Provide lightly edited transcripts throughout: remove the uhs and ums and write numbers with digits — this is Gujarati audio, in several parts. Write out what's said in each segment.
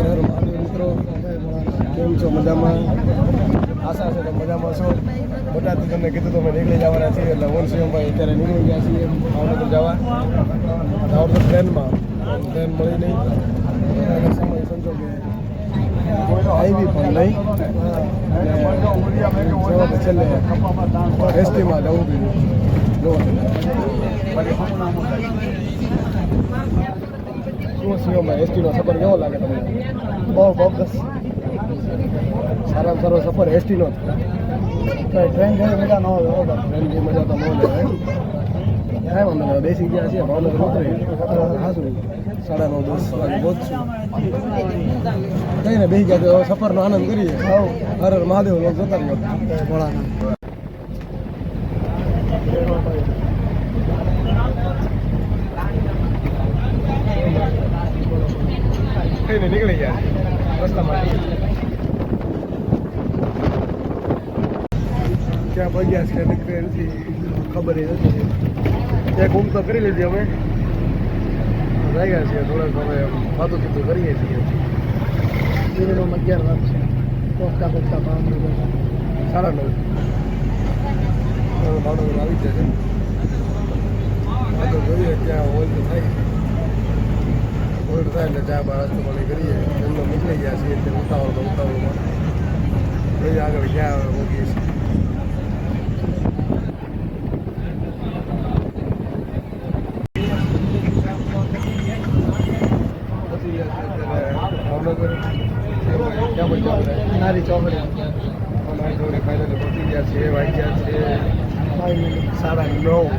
હર મહાદેવ મિત્રો, કેમ છો? મજામાં? આશા છે તો મજામાં છો. બોટાદથી તમને કીધું તો અમે નીકળી જવાના છીએ, એટલે હું શિવમભાઈ અત્યારે નીકળી ગયા છીએ ભાવનગર જવા. આવડતો ટ્રેનમાં ટ્રેન મળી નહીં, સમય સંજોગે આવી પણ નહીં, અને છેલ્લે એસટીમાં જવું જોઈએ. શું શિવમભાઈ, એસટીનો સફર કેવો લાગે તમને? બહુ બોગસ. સારામાં સારો સફર એસટીનો જ. ટ્રેન જેવી મજા ન હોય. ટ્રેન જેવી મજા તો ન લેવાય. કાંઈ વાંધો નહીં, બેસી ગયા છીએ ભાવનગર ઉતરી. હા શું 9:30-10 વાગે પહોંચશું. કઈને બેસી ગયા તો સફરનો આનંદ કરીએ. હર હર મહાદેવ લોક જતા રહ્યો ભોળાના. કઈને નીકળી ગયા રસ્તામાં. ક્યાં પગ્યા છે નીકળે નથી ખબર નથી. ત્યાં ઘૂમ તો કરી લીધી અમે, રહ્યા છીએ થોડાક અમે વાતું કીધું કરીએ છીએ. મિનિમમ 11 વાગ છે. પોખતા ભાવનગર 9:30 ભાવનગર આવી જશે. આગળ જોઈએ ત્યાં હોલ્ડ થાય. હોલ્ડ થાય એટલે ચા બા રસ્તો પાણી કરીએ. એમનો નીકળી ગયા છીએ એટલે ઉતાવળમાં જોઈએ આગળ ક્યાં મૂકીએ છીએ. નારી ચોકડી ફાઇનલી પહોંચી ગયા છે. વાગ્યા છે 9:30.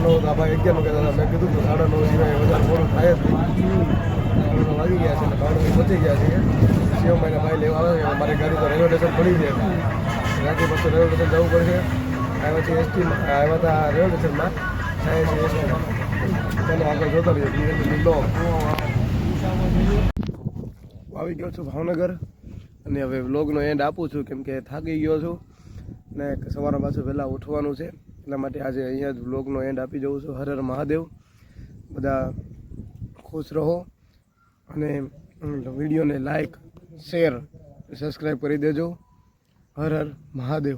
તો ભાઈ 11 કહેતા હતા. મેં કીધું તો 9:30 સિવાય વધારે મોડું થાય જ નહીં. વાગી ગયા છે એટલે ભાવનગર પહોંચી ગયા છીએ. શિવમભાઈના ભાઈ લેવા આવે છે. મારી ગાડી તો રેલવે સ્ટેશન પડી છે. ત્યાંથી પછી રેલવે સ્ટેશન જવું પડશે. આવ્યા છે એસટીમાં, આવ્યા હતા રેલવે સ્ટેશનમાં, જાય છે એસટીમાં. ચાલો આગળ જોતા રહીએ. લીલો આવી ગયો છું ભાવનગર, અને હવે વ્લોગનો એન્ડ આપું છું કેમ કે થાકી ગયો છું ને સવારે પાછું વહેલા ઉઠવાનું છે. એટલા માટે આજે અહીંયા જ વ્લોગનો એન્ડ આપી જઉં છું. હર હર મહાદેવ. બધા ખુશ રહો અને વિડીયોને લાઈક, શેર, સબસ્ક્રાઈબ કરી દેજો. હર હર મહાદેવ.